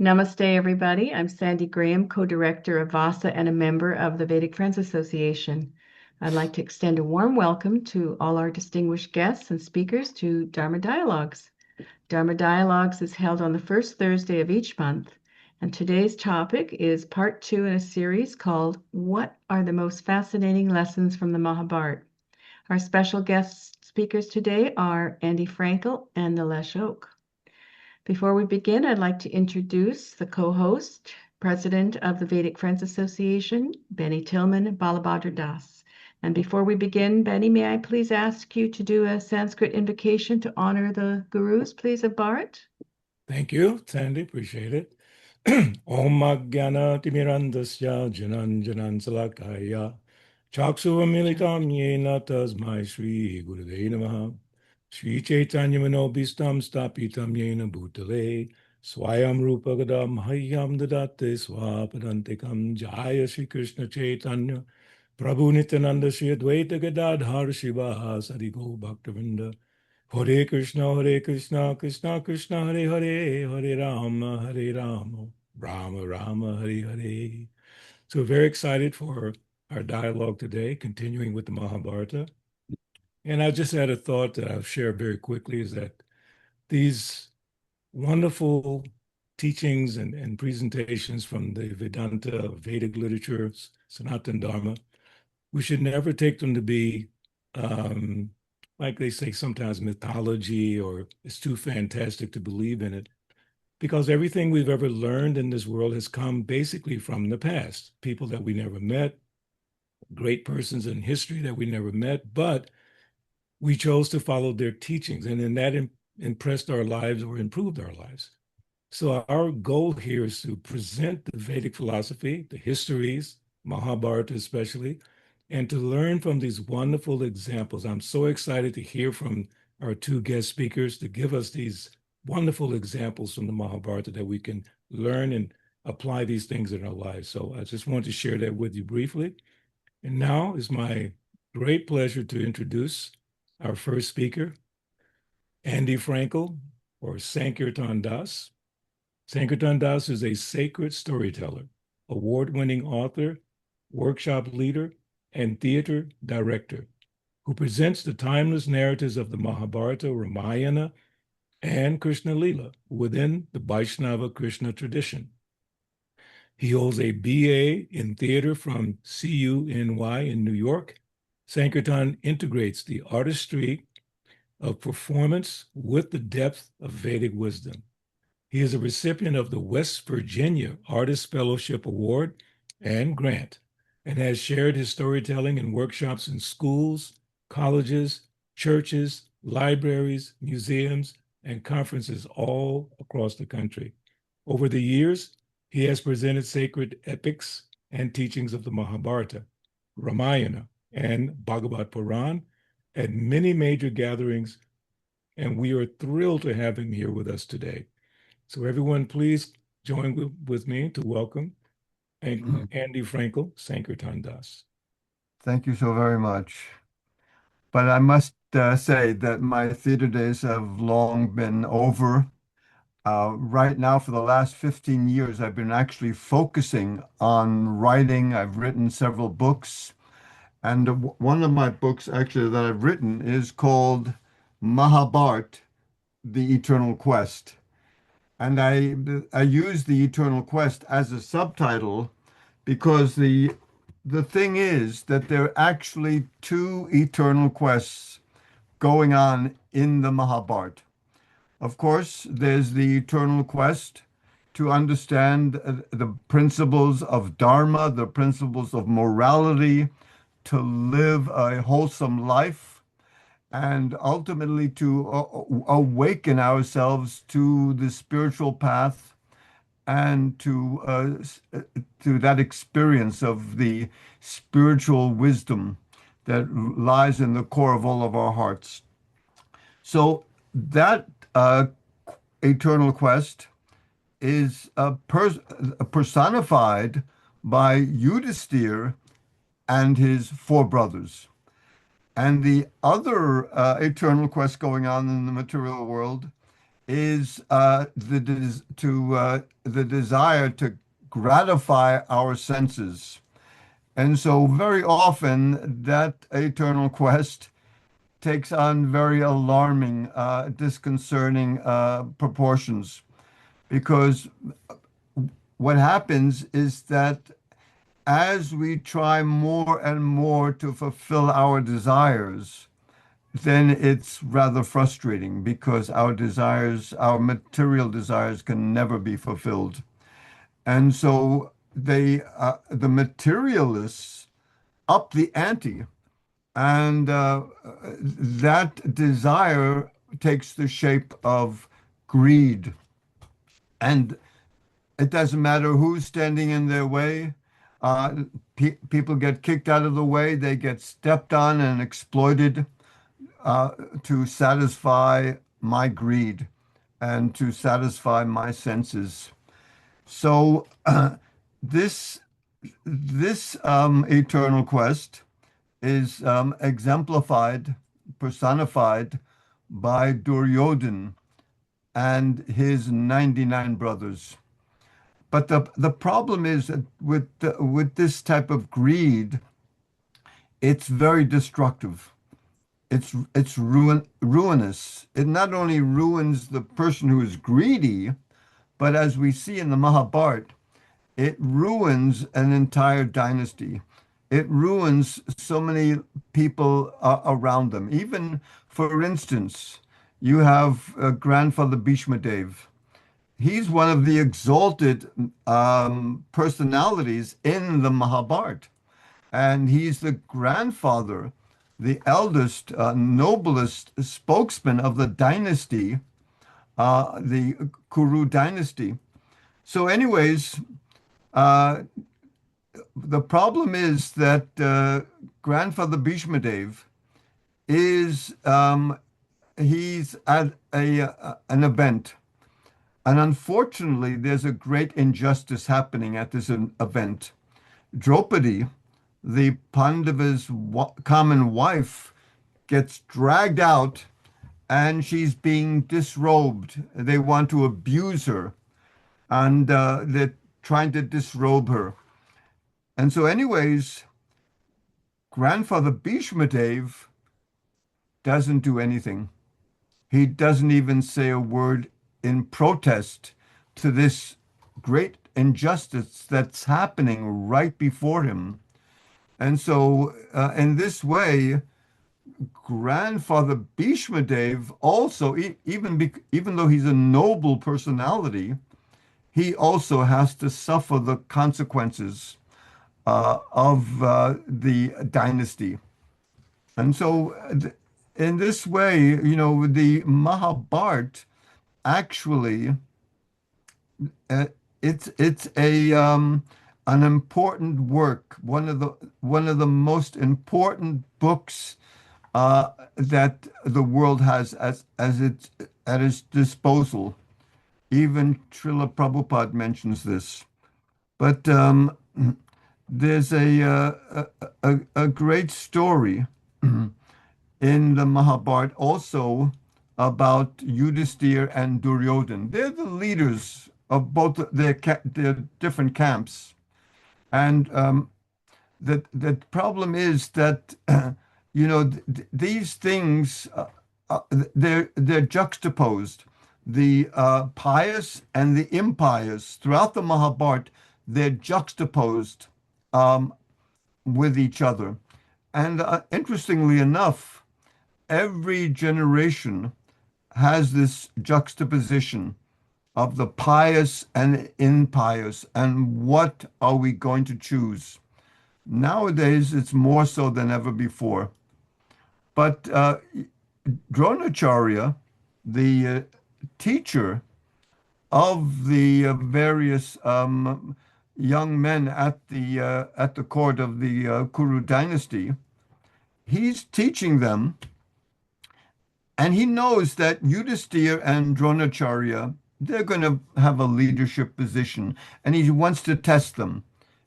Namaste, everybody. I'm Sandy Graham, co-director of VASA and a member of the Vedic Friends Association. I'd like to extend a warm welcome to all our distinguished guests and speakers to Dharma Dialogues. Dharma Dialogues is held on the first Thursday of each month, and today's topic is part two in a series called What are the Most Fascinating Lessons from the Mahabharata? Our special guest speakers today are Andy Fraenkel and Nilesh N. Before we begin, I'd like to introduce the co-host, President of the Vedic Friends Association, Benny Tillman, Balabhadra Das. And before we begin, Benny, may I please ask you to do a Sanskrit invocation to honor the gurus, please, of Bharat? Thank you, Sandy. Appreciate it. Om Jnana Timirandasya Janan Salakaya Chakshuvamilitam Yena Tasmai Shri Gurave Namaha Shri Chaitanya Manobhistam Stapitam Yena Bhutale Swayam Rupa Gadam Hayyam Dadate Swapadantikam Jaya Shri Krishna Chaitanya Prabhu Nityananda Shri Advaita Gadadhar Shiva Sadigo Bhaktavinda Hare Krishna, Krishna Krishna, Hare Hare, Hare Rama, Rama Rama, Hare Hare. So very excited for our dialogue today, continuing with the Mahabharata. And I just had a thought that I'll share very quickly is that these wonderful teachings and presentations from the Vedanta, Vedic literature, Sanatana Dharma, we should never take them to be like they say sometimes mythology or it's too fantastic to believe in it, because everything we've ever learned in this world has come basically from the past, people that we never met, great persons in history that we never met, but we chose to follow their teachings, and then that impressed our lives or improved our lives. So our goal here is to present the Vedic philosophy, the histories, Mahabharata especially, and to learn from these wonderful examples. I'm so excited to hear from our two guest speakers to give us these wonderful examples from the Mahabharata that we can learn and apply these things in our lives. So I just want to share that with you briefly. And now it's my great pleasure to introduce our first speaker, Andy Fraenkel, or Sankirtana Das. Sankirtana Das is a sacred storyteller, award-winning author, workshop leader, and theater director who presents the timeless narratives of the Mahabharata, Ramayana, and Krishna Lila within the Vaishnava Krishna tradition. He holds a BA in theater from CUNY in New York. Sankirtan integrates the artistry of performance with the depth of Vedic wisdom. He is a recipient of the West Virginia Artist Fellowship Award and grant, and has shared his storytelling in workshops in schools, colleges, churches, libraries, museums, and conferences all across the country. Over the years, he has presented sacred epics and teachings of the Mahabharata, Ramayana, and Bhagavad Puran at many major gatherings, and we are thrilled to have him here with us today. So everyone, please join with me to welcome Andy Fraenkel, Sankirtana Das. Thank you so very much. But I must say that my theater days have long been over. Right now, for the last 15 years, I've been actually focusing on writing. I've written several books. And one of my books, actually, that I've written is called Mahābhārata, The Eternal Quest. And I use the Eternal Quest as a subtitle because the thing is that there are actually two eternal quests going on in the Mahabharata. Of course, there's the eternal quest to understand the principles of Dharma, the principles of morality, to live a wholesome life, and ultimately to awaken ourselves to the spiritual path and to that experience of the spiritual wisdom that lies in the core of all of our hearts. So that eternal quest is personified by Yudhistir and his four brothers. And the other eternal quest going on in the material world is the desire to gratify our senses. And so very often that eternal quest takes on very alarming, disconcerting proportions, because what happens is that as we try more and more to fulfill our desires, then it's rather frustrating because our desires, our material desires, can never be fulfilled. And so the materialists up the ante, and that desire takes the shape of greed. And it doesn't matter who's standing in their way. People get kicked out of the way, they get stepped on and exploited to satisfy my greed and to satisfy my senses. So this eternal quest is exemplified, personified by Duryodhan and his 99 brothers. But the problem is that with this type of greed, it's very destructive. It's ruinous. It not only ruins the person who is greedy, but as we see in the Mahabharata, it ruins an entire dynasty. It ruins so many people around them. Even, for instance, you have grandfather Bhishma Dev. He's one of the exalted personalities in the Mahabharata, and he's the grandfather, the eldest, noblest spokesman of the dynasty, the Kuru dynasty. So, anyways, the problem is that grandfather Bhishma Dev is he's at an event. And unfortunately, there's a great injustice happening at this event. Draupadi, the Pandava's common wife, gets dragged out and she's being disrobed. They want to abuse her, and they're trying to disrobe her. And so, anyways, grandfather Bhishma Dev doesn't do anything. He doesn't even say a word in protest to this great injustice that's happening right before him. And so, in this way, grandfather Bhishma Dev also, even though he's a noble personality, he also has to suffer the consequences of the dynasty. And so, in this way, the Mahabharata actually, it's a an important work, one of the most important books that the world has at its disposal. Even Srila Prabhupada mentions this. But there's a great story in the Mahabharata also about Yudhistir and Duryodhan. They're the leaders of both their different camps. And the problem is that these things they're juxtaposed. The pious and the impious throughout the Mahabharata, they're juxtaposed with each other. And interestingly enough, every generation has this juxtaposition of the pious and the impious, and what are we going to choose? Nowadays, it's more so than ever before. But Dronacharya, the teacher of the various young men at the court of the Kuru dynasty, he's teaching them, and he knows that Yudhisthira and Dronacharya, they're going to have a leadership position, and he wants to test them.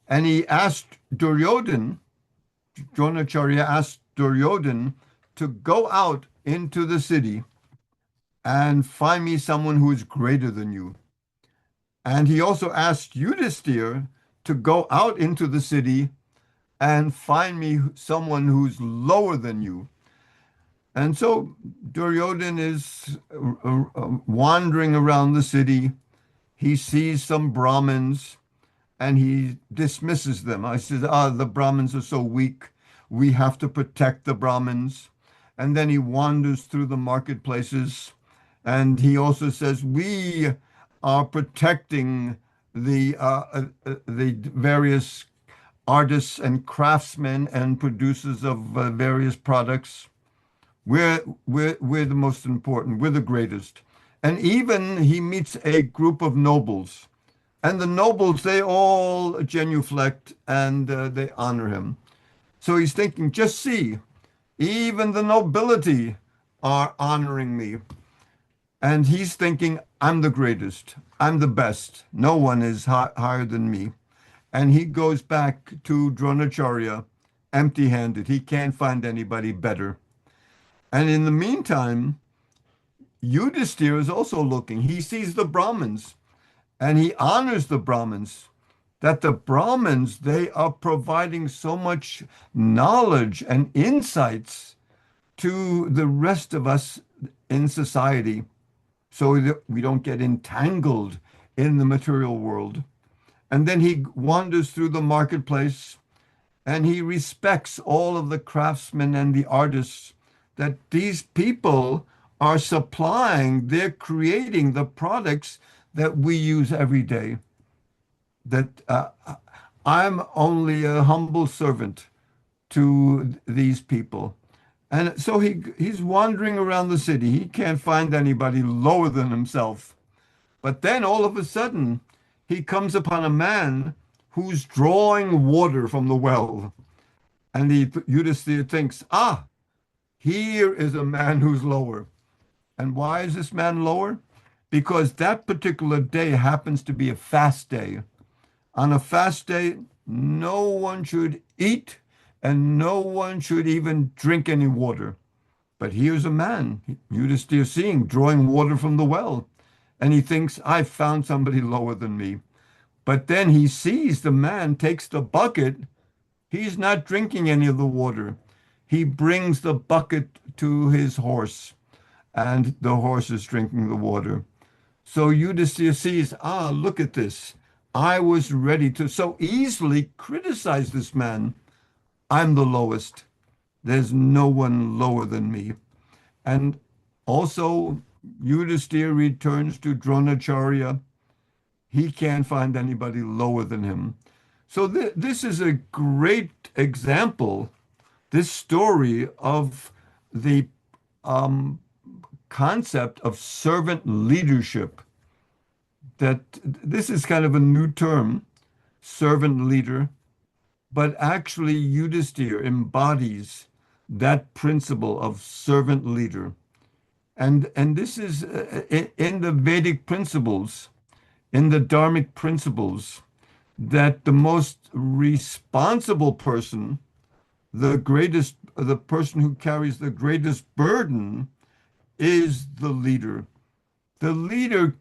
And he asked Duryodhan, Dronacharya asked Duryodhan to go out into the city and find me someone who is greater than you. And he also asked Yudhistir to go out into the city and find me someone who's lower than you. And so Duryodhan is wandering around the city. He sees some Brahmins and he dismisses them. I says, the Brahmins are so weak. We have to protect the Brahmins. And then he wanders through the marketplaces and he also says, we are protecting the various artists and craftsmen and producers of various products. We're the most important. We're the greatest. And even he meets a group of nobles. And the nobles, they all genuflect and they honor him. So he's thinking, just see, even the nobility are honoring me. And he's thinking, I'm the greatest. I'm the best. No one is higher than me. And he goes back to Dronacharya empty-handed. He can't find anybody better. And in the meantime, Yudhisthira is also looking. He sees the Brahmins and he honors the Brahmins. That the Brahmins, they are providing so much knowledge and insights to the rest of us in society so that we don't get entangled in the material world. And then he wanders through the marketplace and he respects all of the craftsmen and the artists, that these people are supplying, they're creating the products that we use every day. That I'm only a humble servant to these people. And so he's wandering around the city. He can't find anybody lower than himself. But then all of a sudden, he comes upon a man who's drawing water from the well. And Yudhisthira thinks, here is a man who's lower. And why is this man lower? Because that particular day happens to be a fast day. On a fast day, no one should eat and no one should even drink any water. But here's a man, Yudhisthira seeing, drawing water from the well. And he thinks, I found somebody lower than me. But then he sees the man takes the bucket. He's not drinking any of the water. He brings the bucket to his horse, and the horse is drinking the water. So Yudhisthira sees, look at this. I was ready to so easily criticize this man. I'm the lowest. There's no one lower than me. And also, Yudhisthira returns to Dronacharya. He can't find anybody lower than him. So this is a great example, this story of the concept of servant leadership. That this is kind of a new term, servant leader, but actually Yudhisthira embodies that principle of servant leader. And this is in the Vedic principles, in the Dharmic principles, that the most responsible person, the person who carries the greatest burden is the leader. The leader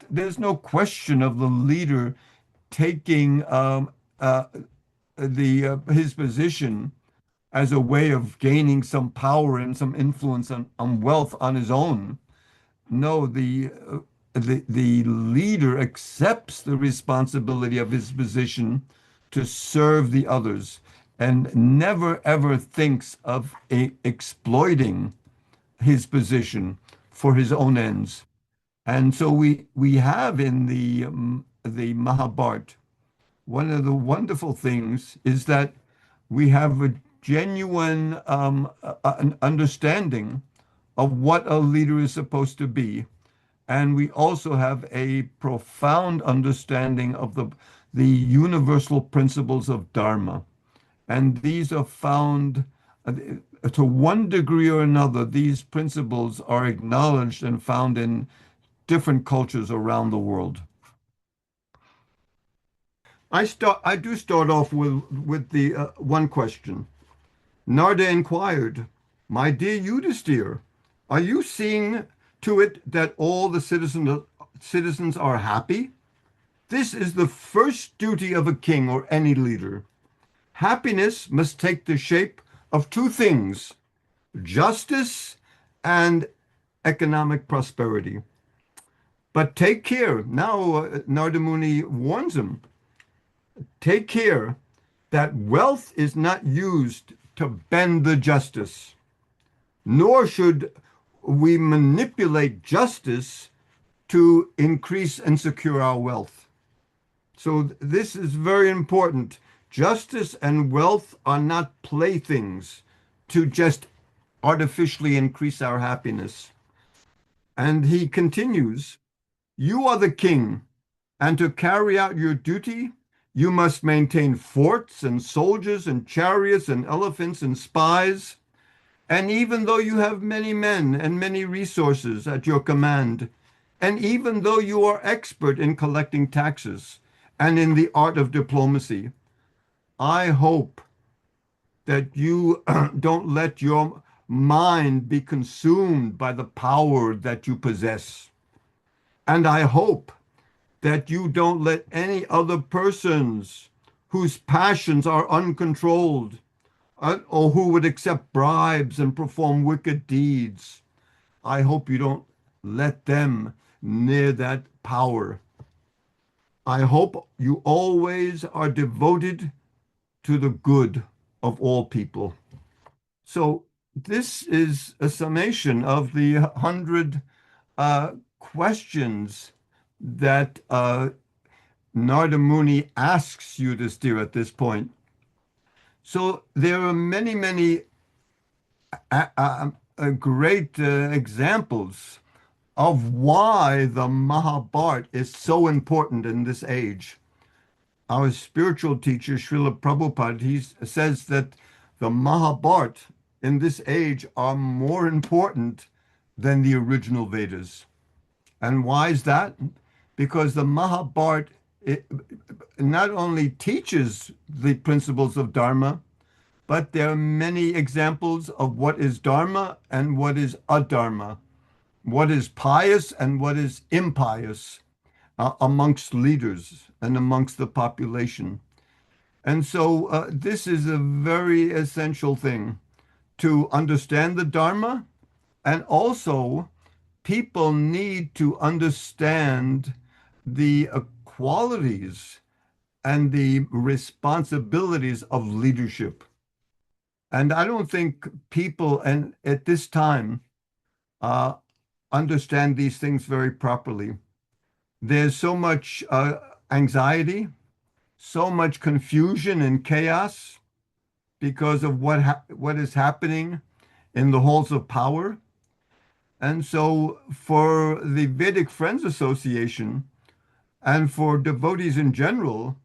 there's no question of the leader taking his position as a way of gaining some power and some influence on wealth on his own. No, the leader accepts the responsibility of his position to serve the others and never ever thinks of exploiting his position for his own ends. And so we have in the Mahabharata, one of the wonderful things is that we have a genuine an understanding of what a leader is supposed to be. And we also have a profound understanding of the universal principles of Dharma. And these are found, to one degree or another, these principles are acknowledged and found in different cultures around the world. I do start off with the one question. Narada inquired, my dear Yudhisthira, Are you seeing to it that all the citizens are happy? This is the first duty of a king or any leader. Happiness must take the shape of two things: justice and economic prosperity. But take care. Now, Narada Muni warns him, take care that wealth is not used to bend the justice, nor should we manipulate justice to increase and secure our wealth. So this is very important. Justice and wealth are not playthings to just artificially increase our happiness. And he continues, you are the king, and to carry out your duty, you must maintain forts and soldiers and chariots and elephants and spies. And even though you have many men and many resources at your command, and even though you are expert in collecting taxes and in the art of diplomacy, I hope that you don't let your mind be consumed by the power that you possess. And I hope that you don't let any other persons whose passions are uncontrolled or who would accept bribes and perform wicked deeds, I hope you don't let them near that power. I hope you always are devoted to the good of all people. So this is a summation of the 100 questions that Narada Muni asks Yudhisthira at this point. So there are many, many great examples of why the Mahabharata is so important in this age. Our spiritual teacher, Srila Prabhupada, he says that the Mahabharata in this age are more important than the original Vedas. And why is that? Because the Mahabharata not only teaches the principles of Dharma, but there are many examples of what is Dharma and what is adharma, what is pious and what is impious amongst leaders and amongst the population. And so this is a very essential thing to understand the Dharma, and also people need to understand the qualities and the responsibilities of leadership. And I don't think people and at this time understand these things very properly. There's so much anxiety, so much confusion and chaos because of what is happening in the halls of power. And so for the Vedic Friends Association and for devotees in general,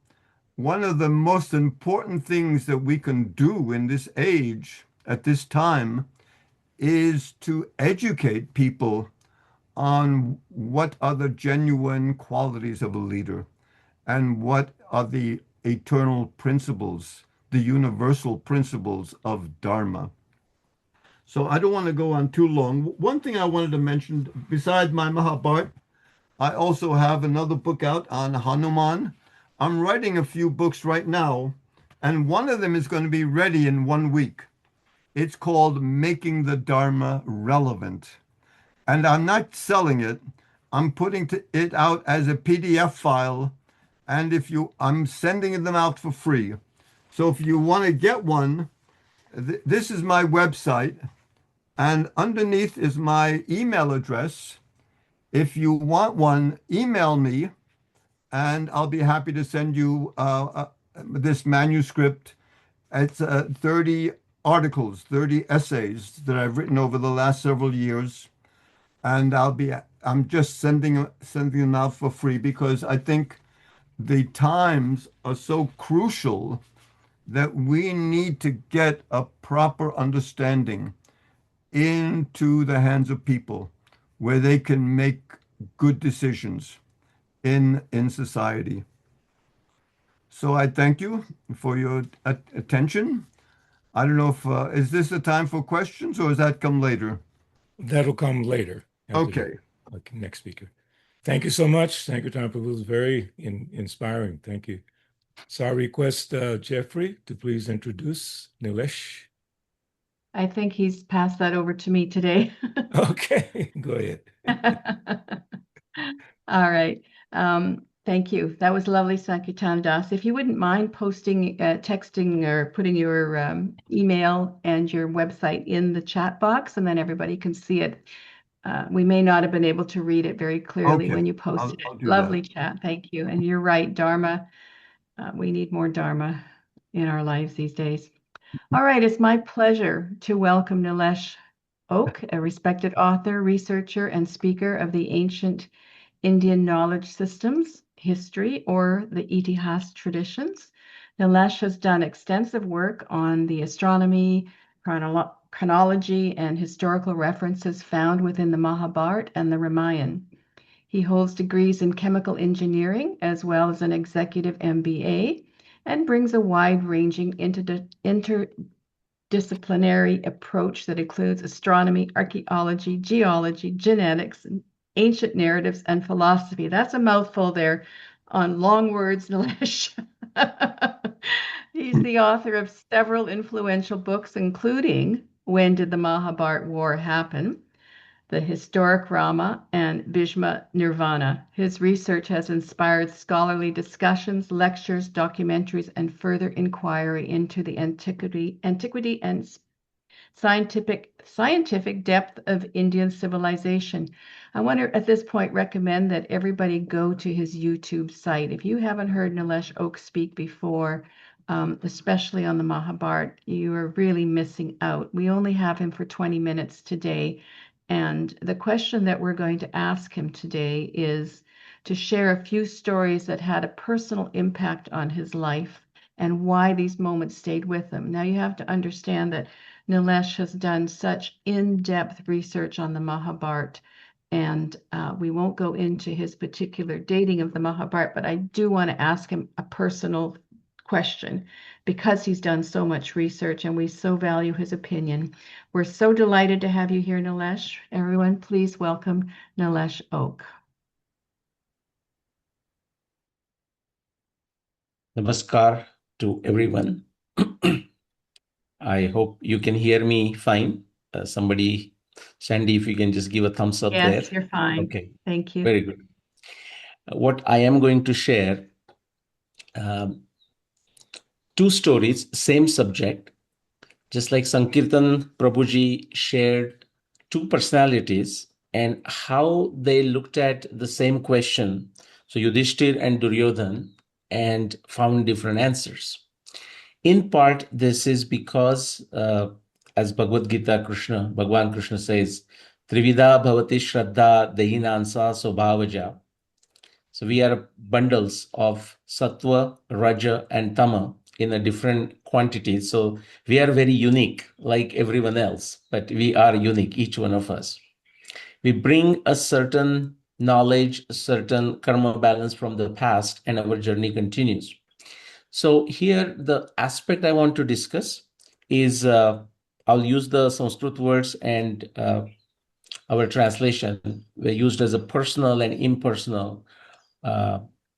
one of the most important things that we can do in this age, at this time, is to educate people on what are the genuine qualities of a leader and what are the eternal principles, the universal principles of Dharma. So I don't want to go on too long. One thing I wanted to mention, besides my Mahabharata, I also have another book out on Hanuman. I'm writing a few books right now, and one of them is going to be ready in 1 week. It's called Making the Dharma Relevant. And I'm not selling it. I'm putting it out as a PDF file, and I'm sending them out for free. So if you want to get one, this is my website, and underneath is my email address. If you want one, email me, and I'll be happy to send you this manuscript. It's 30 articles, 30 essays that I've written over the last several years, and I'm just sending them out for free because I think the times are so crucial that we need to get a proper understanding into the hands of people where they can make good decisions in society. So I thank you for your attention. I don't know if is this the time for questions or does that come later? That'll come later. Okay. The next speaker. Thank you so much. Thank you, Tom. It was very inspiring. Thank you. So I request Jeffrey to please introduce Nilesh. I think he's passed that over to me today. Okay, go ahead. All right. Thank you. That was lovely, Sankirtana Das. If you wouldn't mind posting, texting, or putting your email and your website in the chat box, and then everybody can see it. We may not have been able to read it very clearly Okay. when you posted I'll it. do Lovely that. chat. Thank you. And you're right, Dharma. We need more Dharma in our lives these days. All right, it's my pleasure to welcome Nilesh Oak, a respected author, researcher, and speaker of the ancient Indian knowledge systems, history, or the Itihas traditions. Nilesh has done extensive work on the astronomy, chronology, and historical references found within the Mahabharata and the Ramayana. He holds degrees in chemical engineering as well as an executive MBA and brings a wide-ranging interdisciplinary approach that includes astronomy, archaeology, geology, genetics, ancient narratives, and philosophy. That's a mouthful there on long words, Nilesh. He's the author of several influential books, including When Did the Mahabharata War Happen?, The Historic Rama, and Bhishma Nirvana. His research has inspired scholarly discussions, lectures, documentaries, and further inquiry into the antiquity and scientific depth of Indian civilization. I want to, at this point, recommend that everybody go to his YouTube site. If you haven't heard Nilesh Oak speak before, especially on the Mahabharata, you are really missing out. We only have him for 20 minutes today. And the question that we're going to ask him today is to share a few stories that had a personal impact on his life and why these moments stayed with him. Now, you have to understand that Nilesh has done such in-depth research on the Mahabharata, and we won't go into his particular dating of the Mahabharata, but I do want to ask him a personal question because he's done so much research and we so value his opinion. We're so delighted to have you here, Nilesh. Everyone, please welcome Nilesh Oak. Namaskar to everyone. I hope you can hear me fine. Somebody, Sandy, if you can just give a thumbs up there. Yes, you're fine. Okay. Thank you. Very good. What I am going to share, two stories, same subject, just like Sankirtan Prabhuji shared two personalities and how they looked at the same question. So Yudhistir and Duryodhan, and found different answers. In part, this is because, as Bhagavad Gita, Bhagwan Krishna says, Trivida bhavati shraddha dehinansa sobhavaja. So we are bundles of sattva, raja, and tama in a different quantity. So we are very unique, like everyone else, but we are unique, each one of us. We bring a certain knowledge, a certain karma balance from the past, and our journey continues. So here, the aspect I want to discuss is, I'll use the Sanskrit words and our translation were used as a personal and impersonal.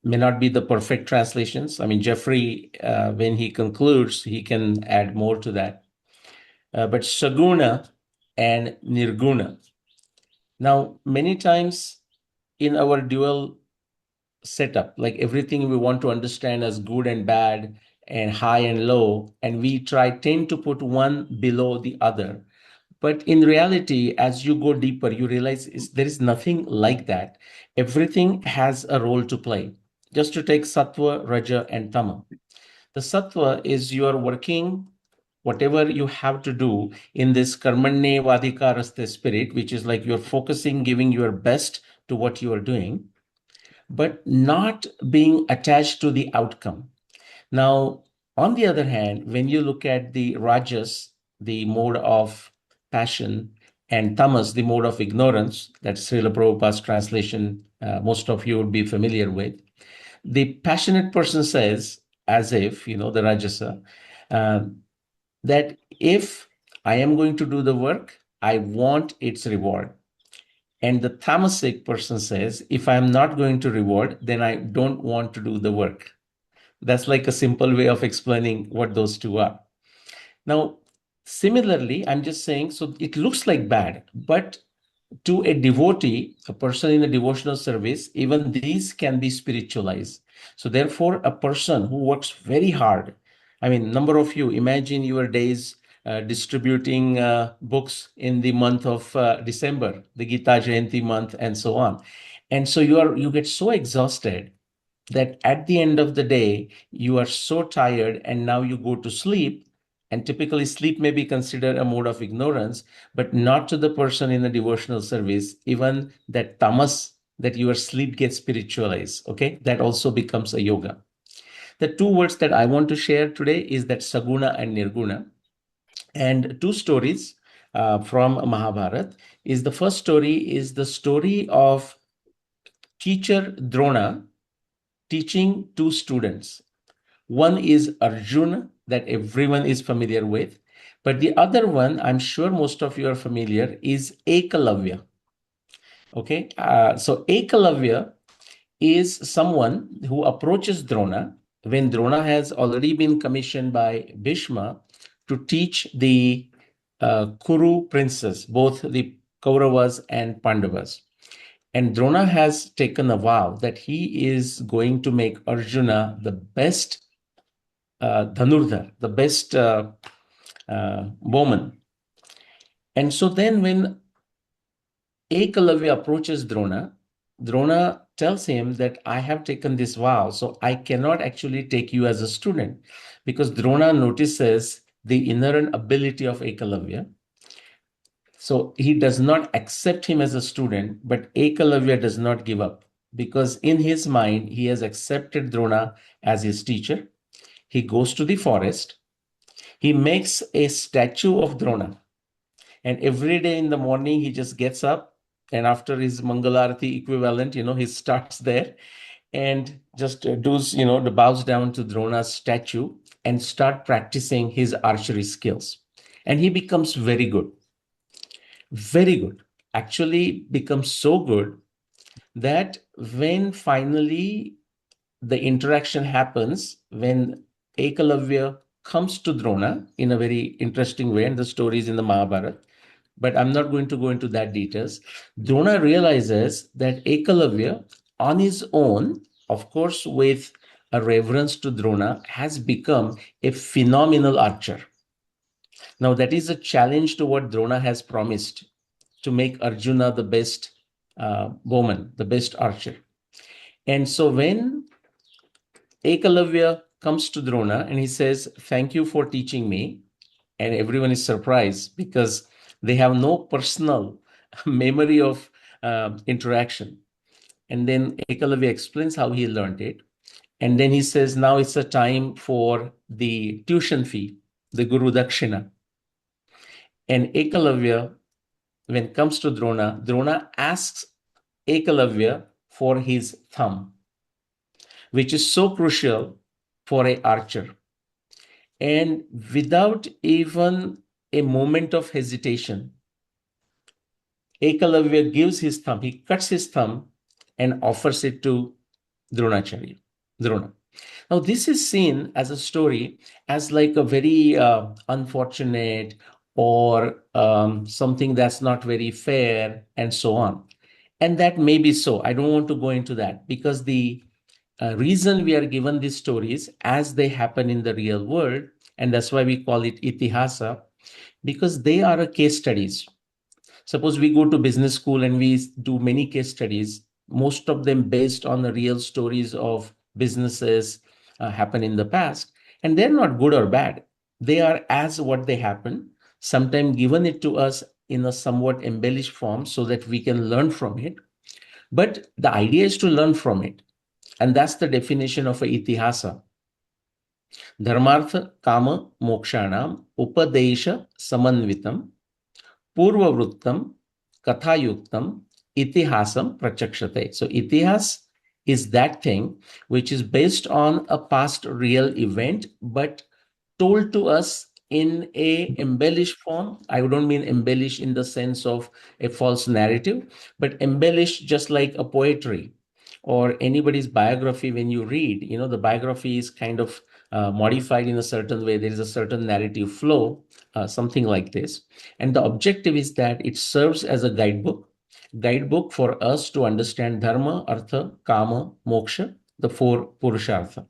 May not be the perfect translations. I mean, Jeffrey, when he concludes, he can add more to that. But Saguna and Nirguna. Now, many times in our dual setup, like everything we want to understand as good and bad and high and low, and we tend to put one below the other. But in reality, as you go deeper, you realize there is nothing like that. Everything has a role to play. Just to take sattva, raja, and tama. The sattva is you are working whatever you have to do in this karmanye vadikaraste spirit, which is like you're focusing, giving your best to what you are doing, but not being attached to the outcome. Now, on the other hand, when you look at the rajas, the mode of passion, and tamas, the mode of ignorance, that's Srila Prabhupada's translation, most of you would be familiar with. The passionate person says, as if, the rajasa, that if I am going to do the work, I want its reward. And the tamasic person says, if I'm not going to reward, then I don't want to do the work. That's like a simple way of explaining what those two are. Now, similarly, I'm just saying, so it looks like bad, but to a devotee, a person in a devotional service, even these can be spiritualized. So therefore, a person who works very hard, I mean, number of you, imagine your days distributing books in the month of December, the Gita Jayanti month, and so on. And so you get so exhausted that at the end of the day, you are so tired and now you go to sleep. And typically sleep may be considered a mode of ignorance, but not to the person in a devotional service. Even that tamas, that your sleep gets spiritualized, okay? That also becomes a yoga. The two words that I want to share today is that saguna and nirguna. And two stories from Mahabharata. Is the first story is the story of teacher Drona teaching two students. One is Arjuna, that everyone is familiar with, but the other one, I'm sure most of you are familiar, is Ekalavya. Okay, so Ekalavya is someone who approaches Drona when Drona has already been commissioned by Bhishma to teach the Kuru princes, both the Kauravas and Pandavas. And Drona has taken a vow that he is going to make Arjuna the best Dhanurdhar, the best bowman. And so then when Ekalavya approaches Drona, Drona tells him that I have taken this vow, so I cannot actually take you as a student, because Drona notices the inherent ability of Ekalavya. So he does not accept him as a student, but Ekalavya does not give up, because in his mind, he has accepted Drona as his teacher. He goes to the forest. He makes a statue of Drona. And every day in the morning, he just gets up, and after his Mangalarati equivalent, he starts there and just does, the bows down to Drona's statue and start practicing his archery skills. And he becomes very good. Very good. Actually becomes so good that when finally the interaction happens, when Ekalavya comes to Drona in a very interesting way, and the story is in the Mahabharata, but I'm not going to go into that details. Drona realizes that Ekalavya, on his own, of course, with a reverence to Drona, has become a phenomenal archer. Now, that is a challenge to what Drona has promised, to make Arjuna the best bowman, the best archer. And so when Ekalavya comes to Drona and he says, thank you for teaching me, and everyone is surprised because they have no personal memory of interaction. And then Ekalavya explains how he learned it. And then he says, now it's a time for the tuition fee, the Guru Dakshina. And Ekalavya, when it comes to Drona, Drona asks Ekalavya for his thumb, which is so crucial for an archer. And without even a moment of hesitation, Ekalavya gives his thumb, he cuts his thumb and offers it to Dronacharya, Drona. Now, this is seen as a story as like a very unfortunate or something that's not very fair and so on. And that may be so. I don't want to go into that, because the reason we are given these stories as they happen in the real world, and that's why we call it itihasa, because they are a case studies. Suppose we go to business school and we do many case studies, most of them based on the real stories of businesses happen in the past, and they're not good or bad. They are as what they happen, sometimes given it to us in a somewhat embellished form so that we can learn from it. But the idea is to learn from it. And that's the definition of a itihasa. Dharmartha kama mokshanam upadesha samanvitam purvavrittam kathayuktam itihasam prachakshate. So itihas is that thing which is based on a past real event, but told to us in a embellished form. I don't mean embellish in the sense of a false narrative, but embellish just like a poetry or anybody's biography. When you read, the biography is kind of modified in a certain way. There is a certain narrative flow, something like this. And the objective is that it serves as a guidebook for us to understand dharma, artha, kama, moksha, the four purushartha.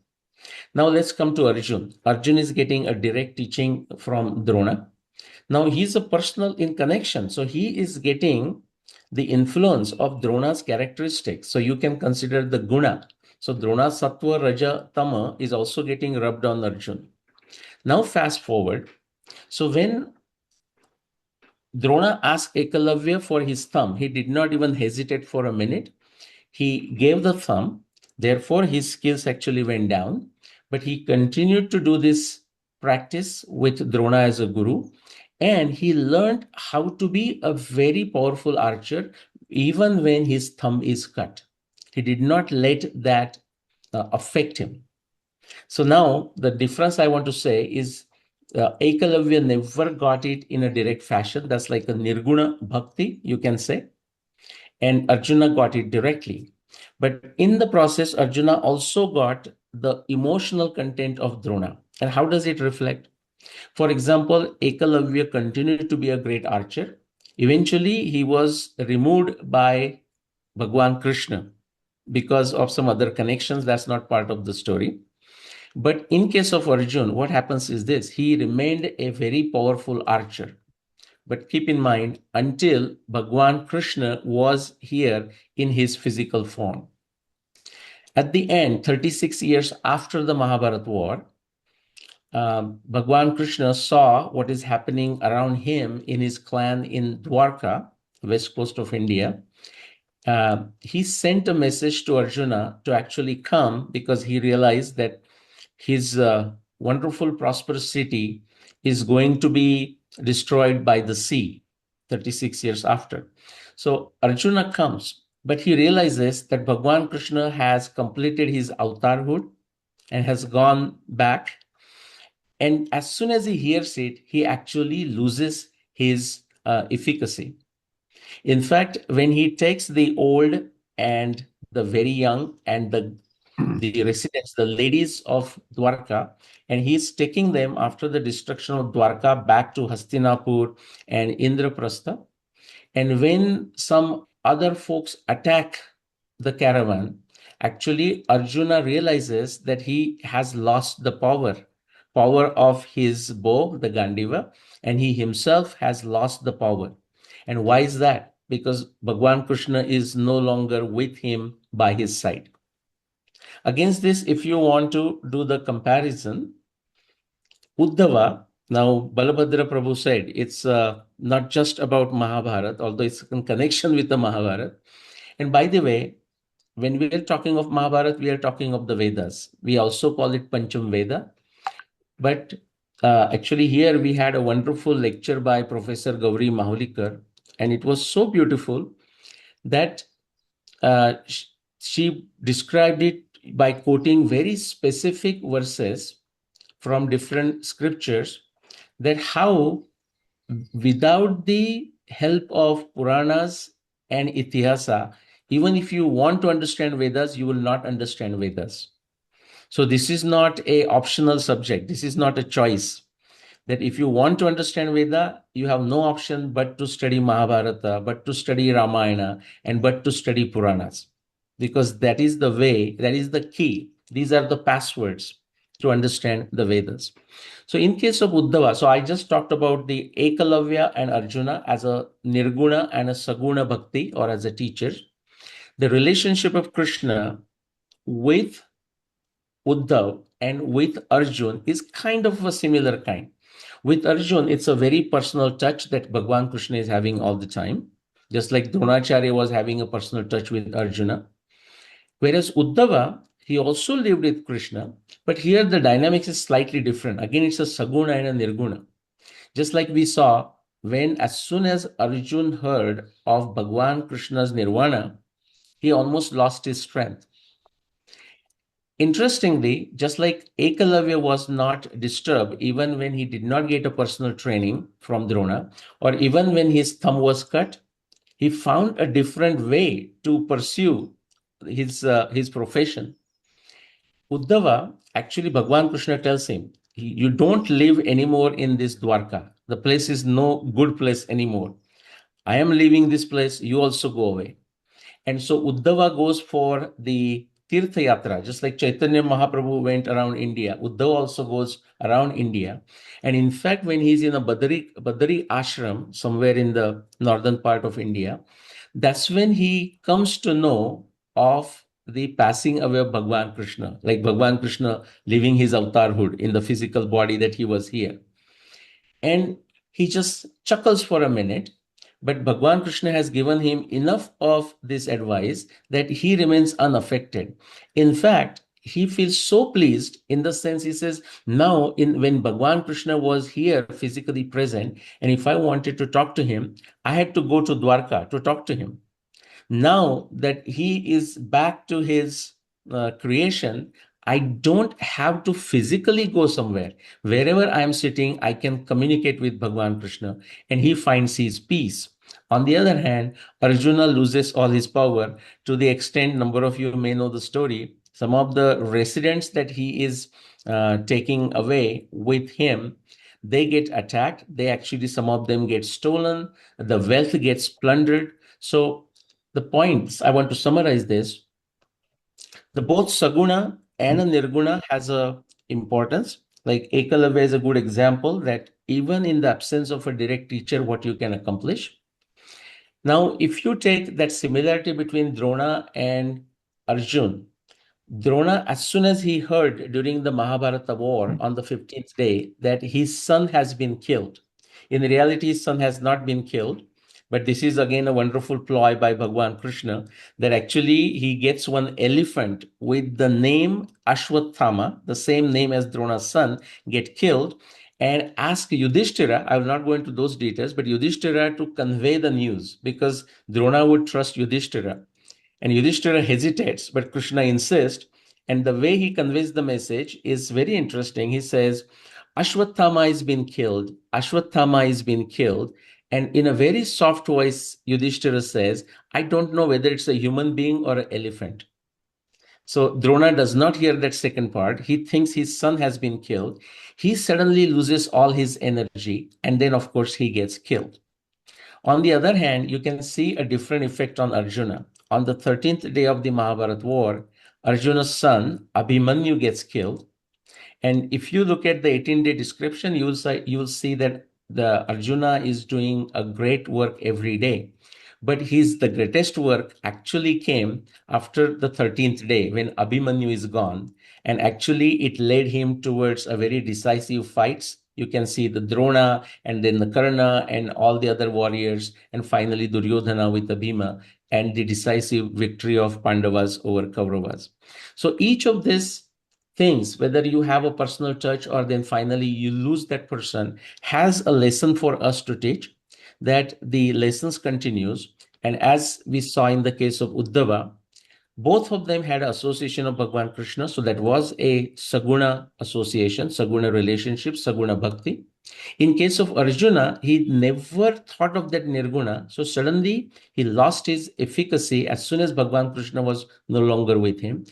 Now let's come to Arjun. Arjun is getting a direct teaching from Drona. Now he's a personal in connection. So he is getting the influence of Drona's characteristics. So you can consider the guna. So Drona Sattva, Raja, Tama is also getting rubbed on Arjun. Now fast forward. So when Drona asked Ekalavya for his thumb, he did not even hesitate for a minute. He gave the thumb. Therefore, his skills actually went down. But he continued to do this practice with Drona as a guru. And he learned how to be a very powerful archer even when his thumb is cut. He did not let that affect him. So now the difference I want to say is Ekalavya never got it in a direct fashion. That's like a nirguna bhakti, you can say. And Arjuna got it directly. But in the process, Arjuna also got the emotional content of Drona. And how does it reflect? For example, Ekalavya continued to be a great archer. Eventually, he was removed by Bhagwan Krishna because of some other connections. That's not part of the story. But in case of Arjun, what happens is this. He remained a very powerful archer. But keep in mind, until Bhagwan Krishna was here in his physical form. At the end, 36 years after the Mahabharata war, Bhagwan Krishna saw what is happening around him in his clan in Dwarka, west coast of India. He sent a message to Arjuna to actually come because he realized that his wonderful, prosperous city is going to be destroyed by the sea 36 years after. So Arjuna comes, but he realizes that Bhagwan Krishna has completed his avatarhood and has gone back. And as soon as he hears it, he actually loses his efficacy. In fact, when he takes the old and the very young and the residents, the ladies of Dwarka, and he's taking them after the destruction of Dwarka back to Hastinapur and Indraprastha. And when some other folks attack the caravan, actually Arjuna realizes that he has lost the power of his bow, the Gandiva, and he himself has lost the power. And why is that? Because Bhagwan Krishna is no longer with him by his side. Against this, if you want to do the comparison, Uddhava, now Balabhadra Prabhu said, it's not just about Mahabharata, although it's in connection with the Mahabharata. And by the way, when we are talking of Mahabharata, we are talking of the Vedas. We also call it Pancham Veda. But actually here we had a wonderful lecture by Professor Gauri Mahulikar, and it was so beautiful that she described it by quoting very specific verses from different scriptures, that how without the help of Puranas and Itihasa, even if you want to understand Vedas, you will not understand Vedas. So this is not an optional subject. This is not a choice. That if you want to understand Veda, you have no option but to study Mahabharata, but to study Ramayana, and but to study Puranas. Because that is the way, that is the key. These are the passwords to understand the Vedas. So in case of Uddhava, so I just talked about the Ekalavya and Arjuna as a Nirguna and a Saguna Bhakti, or as a teacher. The relationship of Krishna with Uddhav and with Arjun is kind of a similar kind. With Arjun, it's a very personal touch that Bhagwan Krishna is having all the time, just like Dronacharya was having a personal touch with Arjuna. Whereas Uddhava, he also lived with Krishna, but here the dynamics is slightly different. Again, it's a Saguna and a Nirguna. Just like we saw, when as soon as Arjun heard of Bhagwan Krishna's Nirvana, he almost lost his strength. interestingly, just like Ekalavya was not disturbed even when he did not get a personal training from Drona, or even when his thumb was cut, he found a different way to pursue his profession. Uddhava, actually, Bhagwan Krishna tells him, you don't live anymore in this Dwarka. The place is no good place anymore. I am leaving this place. You also go away. And so Uddhava goes for the Tirtha Yatra, just like Chaitanya Mahaprabhu went around India. Uddhava also goes around India. And in fact, when he's in a Badari ashram, somewhere in the northern part of India, that's when he comes to know of the passing away of Bhagwan Krishna, like Bhagwan Krishna leaving his avatarhood in the physical body that he was here. And he just chuckles for a minute, but Bhagwan Krishna has given him enough of this advice that he remains unaffected. In fact, he feels so pleased in the sense he says, now when Bhagwan Krishna was here physically present, and if I wanted to talk to him, I had to go to Dwarka to talk to him. Now that he is back to his creation, I don't have to physically go somewhere. Wherever I am sitting, I can communicate with Bhagwan Krishna, and he finds his peace. On the other hand, Arjuna loses all his power to the extent, number of you may know the story, some of the residents that he is taking away with him, they get attacked. Some of them get stolen. The wealth gets plundered. So the points I want to summarize this, the both Saguna and a Nirguna has a importance. Like Ekalavya is a good example that even in the absence of a direct teacher, what you can accomplish. Now, if you take that similarity between Drona and Arjun, Drona, as soon as he heard during the Mahabharata war on the 15th day that his son has been killed, in reality, his son has not been killed. But this is again a wonderful ploy by Bhagwan Krishna that actually he gets one elephant with the name Ashwathama, the same name as Drona's son, get killed, and ask Yudhisthira, I will not go into those details, but Yudhisthira to convey the news because Drona would trust Yudhisthira. And Yudhishthira hesitates, but Krishna insists. And the way he conveys the message is very interesting. He says, Ashwathama has been killed. Ashwathama has been killed. And in a very soft voice, Yudhishthira says, I don't know whether it's a human being or an elephant. So Drona does not hear that second part. He thinks his son has been killed. He suddenly loses all his energy. And then, of course, he gets killed. On the other hand, you can see a different effect on Arjuna. On the 13th day of the Mahabharata war, Arjuna's son, Abhimanyu, gets killed. And if you look at the 18-day description, you will see that the Arjuna is doing a great work every day. But the greatest work actually came after the 13th day when Abhimanyu is gone. And actually, it led him towards a very decisive fights. You can see the Drona and then the Karna and all the other warriors, and finally Duryodhana with the Bhima and the decisive victory of Pandavas over Kauravas. So each of these things, whether you have a personal touch or then finally you lose that person, has a lesson for us to teach, that the lessons continues. And as we saw in the case of Uddhava, both of them had association of Bhagwan Krishna. So that was a Saguna association, Saguna relationship, Saguna Bhakti. In case of Arjuna, he never thought of that Nirguna. So suddenly he lost his efficacy as soon as Bhagwan Krishna was no longer with him.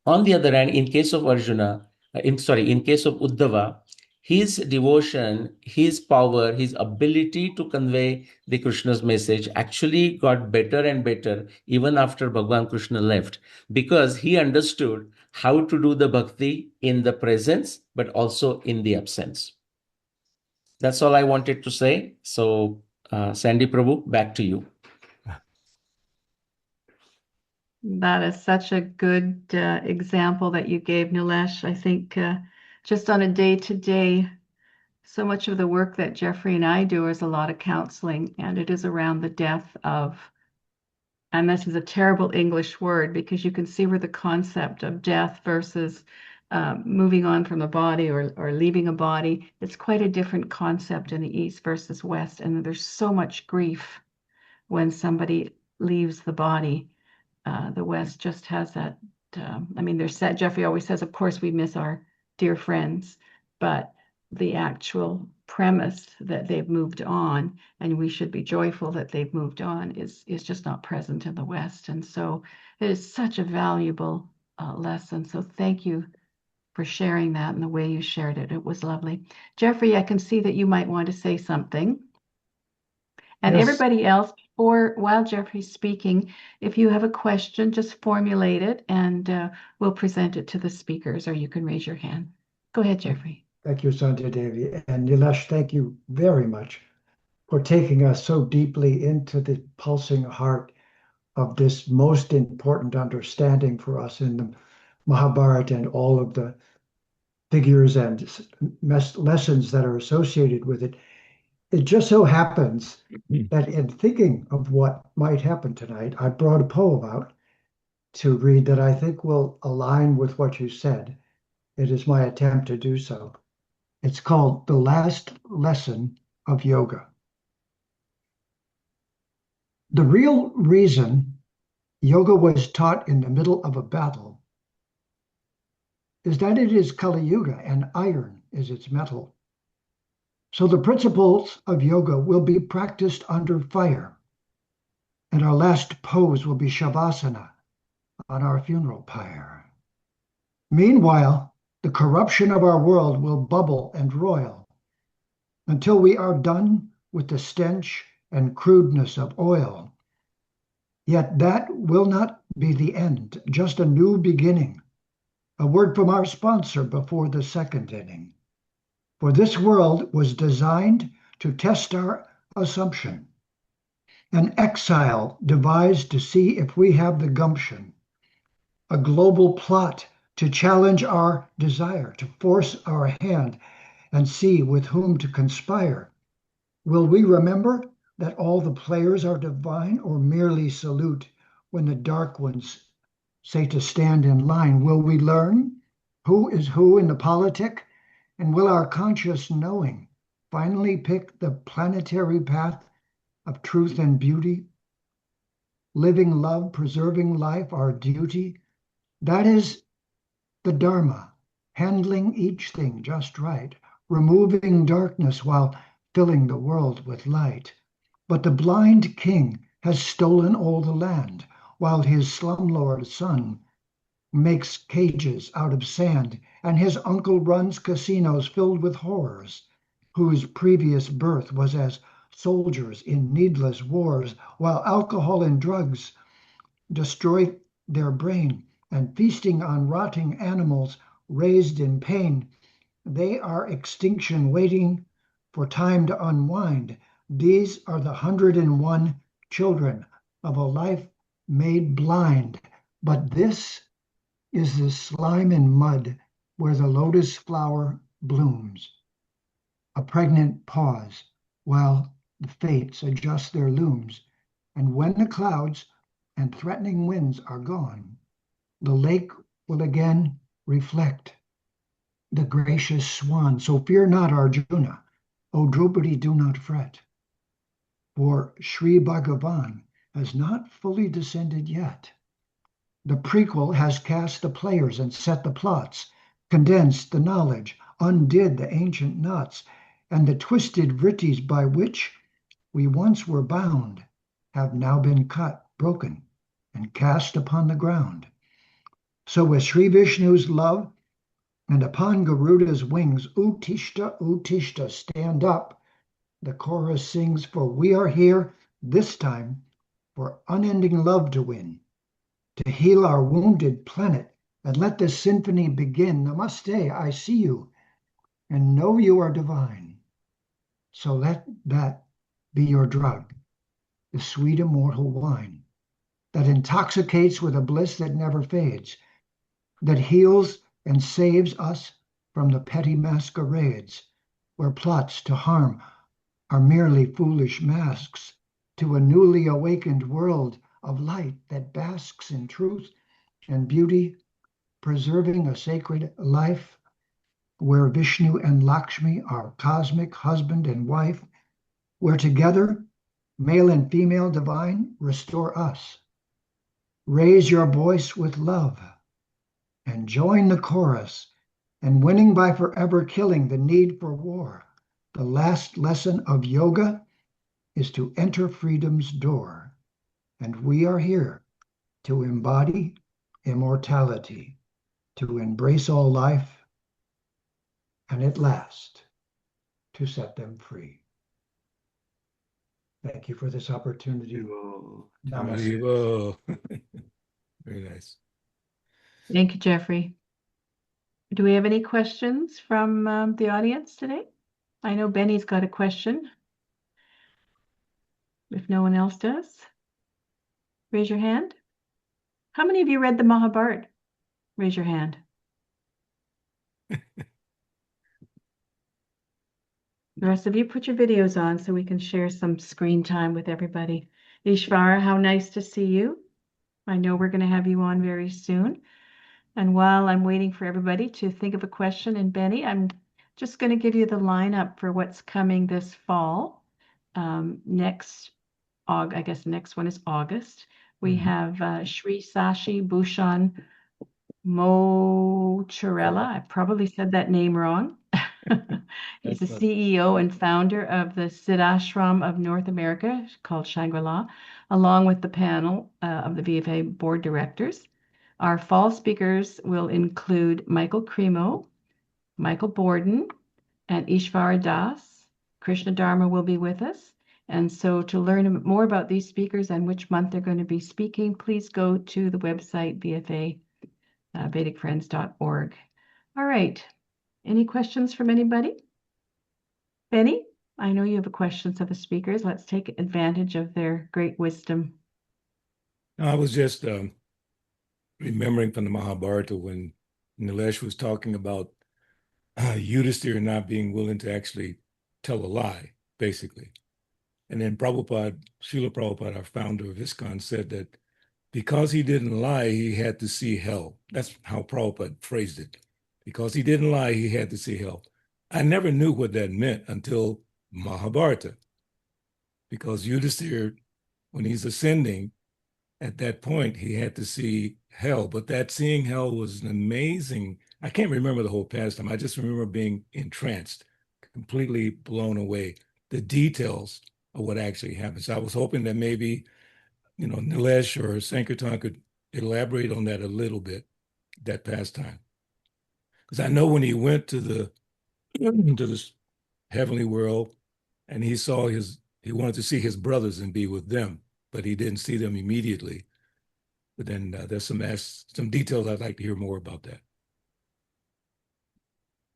On the other hand, in case of Arjuna, in case of Uddhava, his devotion, his power, his ability to convey the Krishna's message actually got better and better even after Bhagwan Krishna left, because he understood how to do the bhakti in the presence, but also in the absence. That's all I wanted to say. So, Sandy Prabhu, back to you. That is such a good example that you gave, Nilesh. I think just on a day-to-day, so much of the work that Jeffrey and I do is a lot of counseling, and it is around the death of, and this is a terrible English word because you can see where the concept of death versus moving on from a body or leaving a body, it's quite a different concept in the East versus West. And there's so much grief when somebody leaves the body. The West just has that I mean, Jeffrey always says, of course, we miss our dear friends, but the actual premise that they've moved on, and we should be joyful that they've moved on, is just not present in the West. And so it is such a valuable lesson. So thank you for sharing that and the way you shared it. It was lovely. Jeffrey, I can see that you might want to say something. And Yes. everybody else, while Jeffrey's speaking, if you have a question, just formulate it and we'll present it to the speakers, or you can raise your hand. Go ahead, Jeffrey. Thank you, Sandhya Devi. And Nilesh, thank you very much for taking us so deeply into the pulsing heart of this most important understanding for us in the Mahabharata and all of the figures and lessons that are associated with it. It just so happens that in thinking of what might happen tonight, I brought a poem out to read that I think will align with what you said. It is my attempt to do so. It's called The Last Lesson of Yoga. The real reason yoga was taught in the middle of a battle is that it is Kali Yuga and iron is its metal. So the principles of yoga will be practiced under fire, and our last pose will be Shavasana on our funeral pyre. Meanwhile, the corruption of our world will bubble and roil until we are done with the stench and crudeness of oil. Yet that will not be the end, just a new beginning. A word from our sponsor before the second inning. For this world was designed to test our assumption. An exile devised to see if we have the gumption. A global plot to challenge our desire, to force our hand and see with whom to conspire. Will we remember that all the players are divine, or merely salute when the dark ones say to stand in line? Will we learn who is who in the politic? And will our conscious knowing finally pick the planetary path of truth and beauty? Living love, preserving life, our duty. That is the Dharma, handling each thing just right, removing darkness while filling the world with light. But the blind king has stolen all the land, while his slumlord son makes cages out of sand, and his uncle runs casinos filled with whores, whose previous birth was as soldiers in needless wars, while alcohol and drugs destroy their brain, and feasting on rotting animals raised in pain. They are extinction waiting for time to unwind. These are the 101 children of a life made blind. But this is the slime and mud where the lotus flower blooms. A pregnant pause while the fates adjust their looms. And when the clouds and threatening winds are gone, the lake will again reflect the gracious swan. So fear not, Arjuna. O Draupadi, do not fret. For Sri Bhagavan has not fully descended yet. The prequel has cast the players and set the plots, condensed the knowledge, undid the ancient knots, and the twisted vrittis by which we once were bound have now been cut, broken, and cast upon the ground. So with Sri Vishnu's love and upon Garuda's wings, Uttishta, Uttishta, stand up, the chorus sings, for we are here this time for unending love to win, to heal our wounded planet, and let this symphony begin. Namaste, I see you, and know you are divine. So let that be your drug, the sweet immortal wine, that intoxicates with a bliss that never fades, that heals and saves us from the petty masquerades, where plots to harm are merely foolish masks, to a newly awakened world of light that basks in truth and beauty, preserving a sacred life, where Vishnu and Lakshmi are cosmic husband and wife, where together, male and female divine, restore us. Raise your voice with love, and join the chorus and winning by forever killing the need for war. The last lesson of yoga is to enter freedom's door. And we are here to embody immortality, to embrace all life, and at last, to set them free. Thank you for this opportunity. Namaste. Haribo. Very nice. Thank you, Jeffrey. Do we have any questions from the audience today? I know Benny's got a question. If no one else does, raise your hand. How many of you read the Mahabharata? Raise your hand. The rest of you, put your videos on so we can share some screen time with everybody. Ishvara, how nice to see you. I know we're going to have you on very soon. And while I'm waiting for everybody to think of a question, and Benny, I'm just going to give you the lineup for what's coming this fall. Next one is August. We have Sri Sashi Bhushan Mochirella. I probably said that name wrong. He's the CEO and founder of the Siddhashram of North America, called Shangri-La, along with the panel of the VFA board directors. Our fall speakers will include Michael Cremo, Michael Borden, and Ishvara Das. Krishna Dharma will be with us. And so to learn more about these speakers and which month they're going to be speaking, please go to the website VFA, VedicFriends.org. All right. Any questions from anybody? Benny, I know you have questions of the speakers. Let's take advantage of their great wisdom. I was just remembering from the Mahabharata when Nilesh was talking about Yudhistir not being willing to actually tell a lie, basically. And then Prabhupada, Srila Prabhupada, our founder of ISKCON, said that because he didn't lie, he had to see hell. That's how Prabhupada phrased it. Because he didn't lie, he had to see hell. I never knew what that meant until Mahābhārata. Because Yudhistir, when he's ascending, at that point, he had to see hell. But that seeing hell was an amazing, I can't remember the whole pastime. I just remember being entranced, completely blown away. The details of what actually happened. So I was hoping that maybe, Nilesh or Sankirtana could elaborate on that a little bit, that pastime. Because I know when he went to this heavenly world and he wanted to see his brothers and be with them, but he didn't see them immediately. But then there's some details I'd like to hear more about that.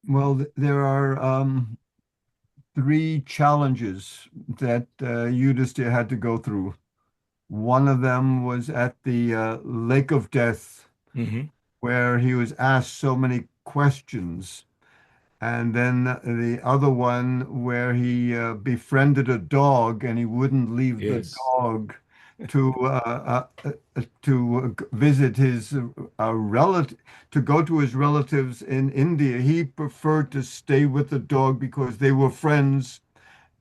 Well, there are 3 challenges that Yudhisthira had to go through. One of them was at the Lake of Death, where he was asked so many questions. And then the other one where he befriended a dog and he wouldn't leave the dog to visit his relative, to go to his relatives in India. He preferred to stay with the dog because they were friends,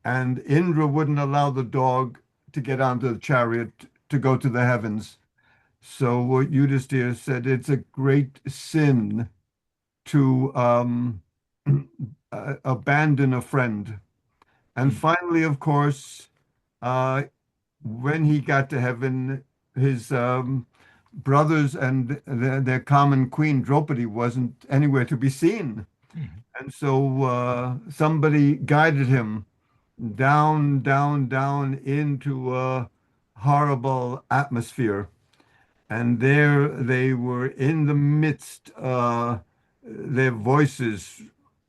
and Indra wouldn't allow the dog to get onto the chariot to go to the heavens. So what Yudhisthira said, it's a great sin to abandon a friend. And finally, of course, when he got to heaven, his brothers and their common queen Draupadi wasn't anywhere to be seen. And so somebody guided him down, down, down into a horrible atmosphere. And there they were in the midst, their voices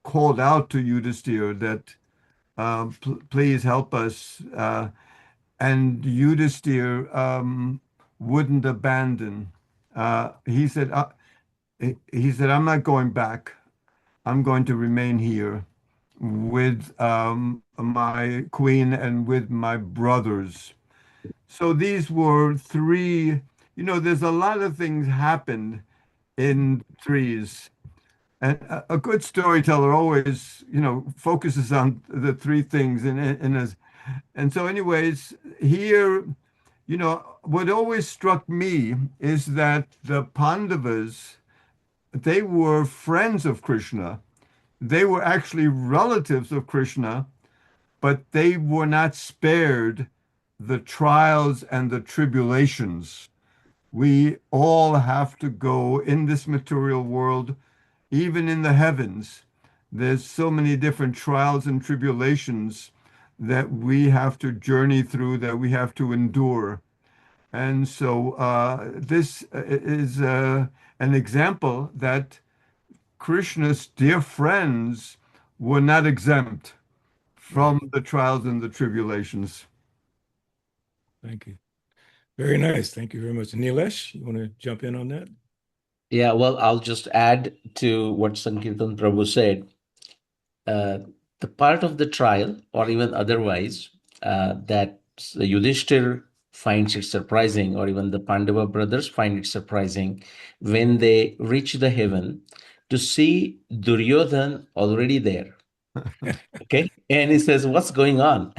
called out to Yudhisthira that please help us. And Yudhisthira wouldn't abandon. He said, I'm not going back. I'm going to remain here with my queen and with my brothers. So these were 3, there's a lot of things happened in 3s. And a good storyteller always, focuses on the 3 things. And so anyways, here, what always struck me is that the Pandavas they were friends of Krishna. They were actually relatives of Krishna, but they were not spared the trials and the tribulations. We all have to go in this material world, even in the heavens. There's so many different trials and tribulations that we have to journey through, that we have to endure. And so this is an example that Krishna's dear friends were not exempt from the trials and the tribulations. Thank you. Very nice. Thank you very much. Nilesh, you want to jump in on that? Yeah, well, I'll just add to what Sankirtan Prabhu said. The part of the trial, or even otherwise, that Yudhistir finds it surprising, or even the Pandava brothers find it surprising, when they reach the heaven to see Duryodhan already there. Okay. And he says, what's going on?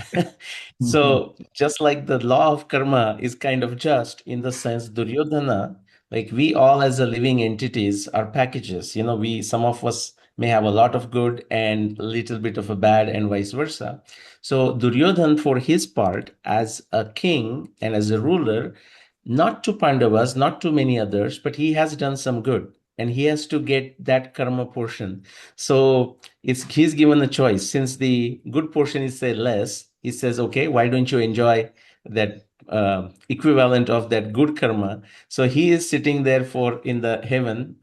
So just like the law of karma is kind of just in the sense Duryodhana, like we all as a living entities are packages. Some of us may have a lot of good and a little bit of a bad and vice versa. So Duryodhan, for his part, as a king and as a ruler, not to Pandavas, not to many others, but he has done some good and he has to get that karma portion. So he's given a choice. Since the good portion is say less, he says, okay, why don't you enjoy that equivalent of that good karma? So he is sitting there for in the heaven.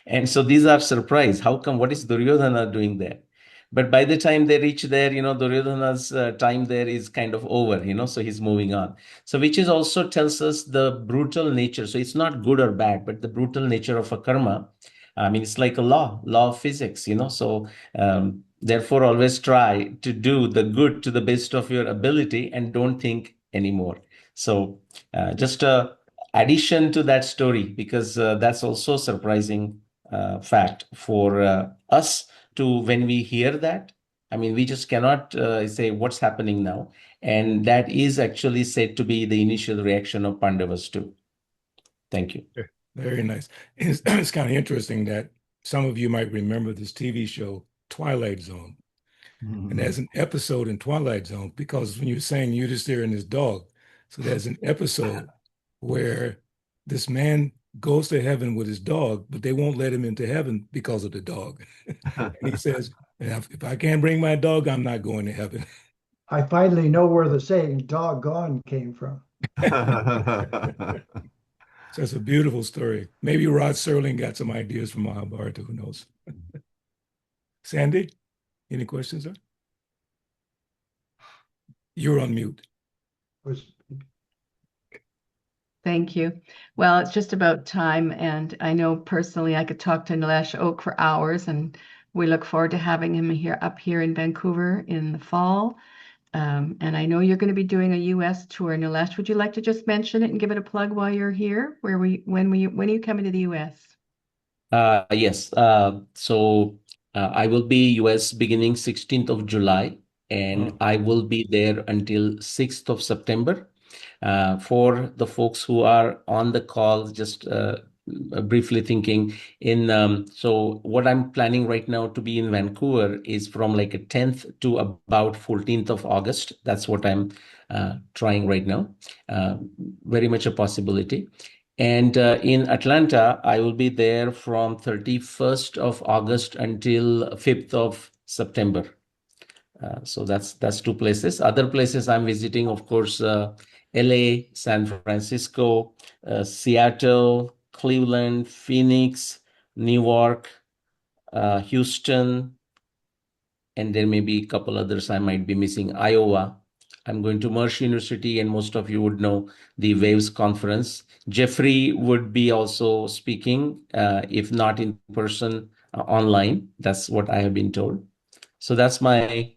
And so these are surprise. How come? What is Duryodhana doing there? But by the time they reach there, Duryodhana's time there is kind of over, so he's moving on. So which is also tells us the brutal nature. So it's not good or bad, but the brutal nature of a karma. I mean, it's like a law of physics, So therefore, always try to do the good to the best of your ability and don't think anymore. So just a addition to that story, because that's also surprising fact for us to when we hear that. I mean, we just cannot say what's happening now. And that is actually said to be the initial reaction of Pandavas too. Thank you. Very nice. It's kind of interesting that some of you might remember this TV show, Twilight Zone. And there's an episode in Twilight Zone, because when you're saying Yudhisthira and his dog, so there's an episode where this man goes to heaven with his dog, but they won't let him into heaven because of the dog. And he says, if I can't bring my dog, I'm not going to heaven. I finally know where the saying doggone came from. So it's a beautiful story. Maybe Rod Serling got some ideas from Mahabharata, who knows? Sandy, any questions, sir? You're on mute. Thank you. Well, it's just about time, and I know personally I could talk to Nilesh Oak for hours, and we look forward to having him up here in Vancouver in the fall. And I know you're going to be doing a U.S. tour. Nilesh, would you like to just mention it and give it a plug while you're here? When are you coming to the U.S.? Yes. So I will be US beginning 16th of July, and I will be there until 6th of September. For the folks who are on the call, just briefly thinking so what I'm planning right now to be in Vancouver is from like a 10th to about 14th of August. That's what I'm trying right now. Very much a possibility. And in Atlanta, I will be there from 31st of August until 5th of September. So that's two places. Other places I'm visiting, of course, LA, San Francisco, Seattle, Cleveland, Phoenix, Newark, Houston, and there may be a couple others I might be missing. Iowa. I'm going to Mercy University, and most of you would know the Waves conference. Jeffrey would be also speaking, if not in person, online. That's what I have been told. So that's my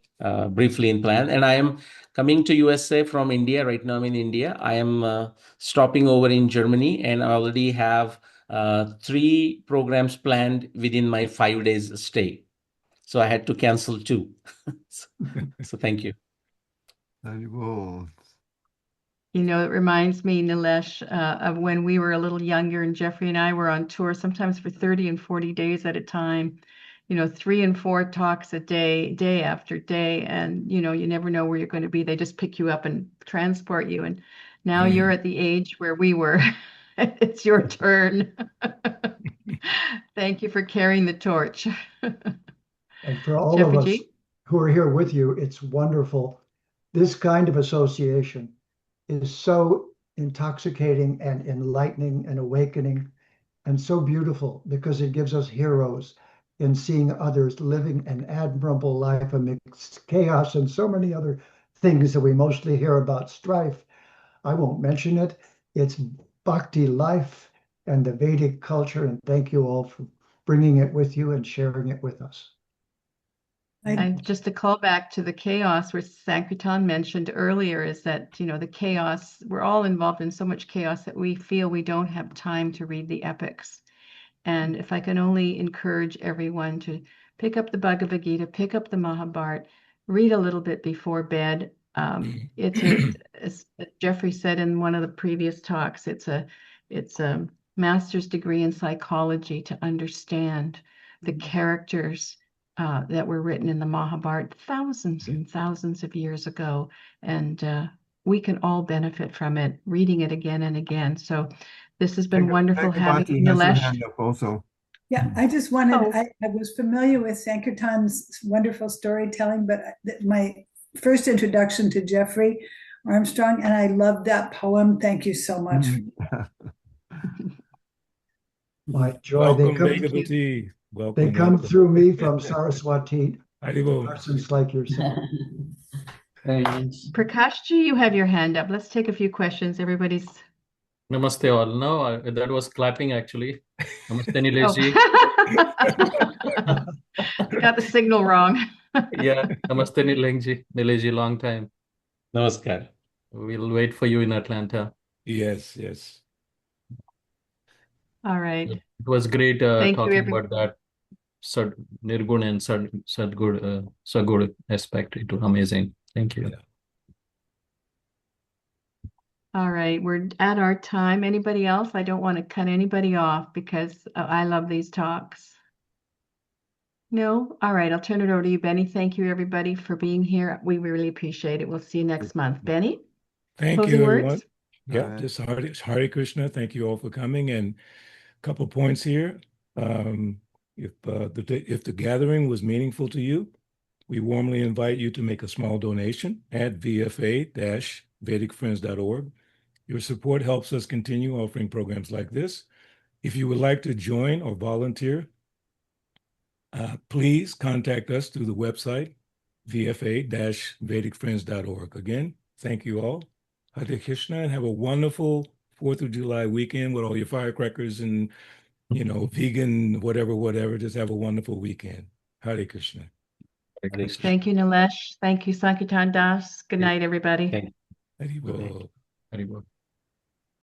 briefly in plan. And I am coming to USA from India. Right now I'm in India. I am stopping over in Germany, and I already have 3 programs planned within my 5 days stay. So I had to cancel 2. So thank you. You know, it reminds me, Nilesh, of when we were a little younger and Jeffrey and I were on tour, sometimes for 30 and 40 days at a time, you know, 3 and 4 talks a day, day after day. And, you know, you never know where you're going to be. They just pick you up and transport you. And now you're at the age where we were. It's your turn. Thank you for carrying the torch. And for all Jeffrey of us G. who are here with you, it's wonderful. This kind of association is so intoxicating and enlightening and awakening and so beautiful because it gives us heroes in seeing others living an admirable life amidst chaos and so many other things that we mostly hear about strife. I won't mention it. It's bhakti life and the Vedic culture, and thank you all for bringing it with you and sharing it with us. And just to call back to the chaos, which Sankirtan mentioned earlier, is that, you know, the chaos, we're all involved in so much chaos that we feel we don't have time to read the epics. And if I can only encourage everyone to pick up the Bhagavad Gita, pick up the Mahabharata, read a little bit before bed. As Jeffrey said in one of the previous talks, it's a master's degree in psychology to understand the characters that were written in the Mahabharata thousands and thousands of years ago. And we can all benefit from it, reading it again and again. So this has been wonderful having you, Nilesh. Also. Yeah, I just wanted, Oh. I was familiar with Sankirtan's wonderful storytelling, but my first introduction to Jeffrey Armstrong, and I loved that poem. Thank you so much. My joy. Welcome, Bhagavati. Welcome. They come through me from Saraswati, Haribo. persons like yourself. Prakashji, you have your hand up. Let's take a few questions. Everybody's. Namaste all. No, that was clapping actually. Namaste Nilesh ji. Got the signal wrong. Yeah, Namaste Nilesh ji, long time. Namaskar. We'll wait for you in Atlanta. Yes, yes. All right. It was great Thank you, talking everyone. about that Nirgun and Sagur aspect. It was amazing. Thank you. Yeah. All right, we're at our time. Anybody else? I don't want to cut anybody off because I love these talks. No? All right, I'll turn it over to you, Benny. Thank you, everybody, for being here. We really appreciate it. We'll see you next month. Benny? Thank Closing you, words? everyone. Yeah, just Hare Krishna. Thank you all for coming. And a couple of points here. If the gathering was meaningful to you, we warmly invite you to make a small donation at VFA-vedicfriends.org. Your support helps us continue offering programs like this. If you would like to join or volunteer, please contact us through the website, vfa-vedicfriends.org. Again, thank you all. Hare Krishna, and have a wonderful 4th of July weekend with all your firecrackers and, you know, vegan, whatever. Just have a wonderful weekend. Hare Krishna. Hare Krishna. Thank you, Nilesh. Thank you, Sankirtan Das. Good night, everybody. Thank you. Haribo. Very good.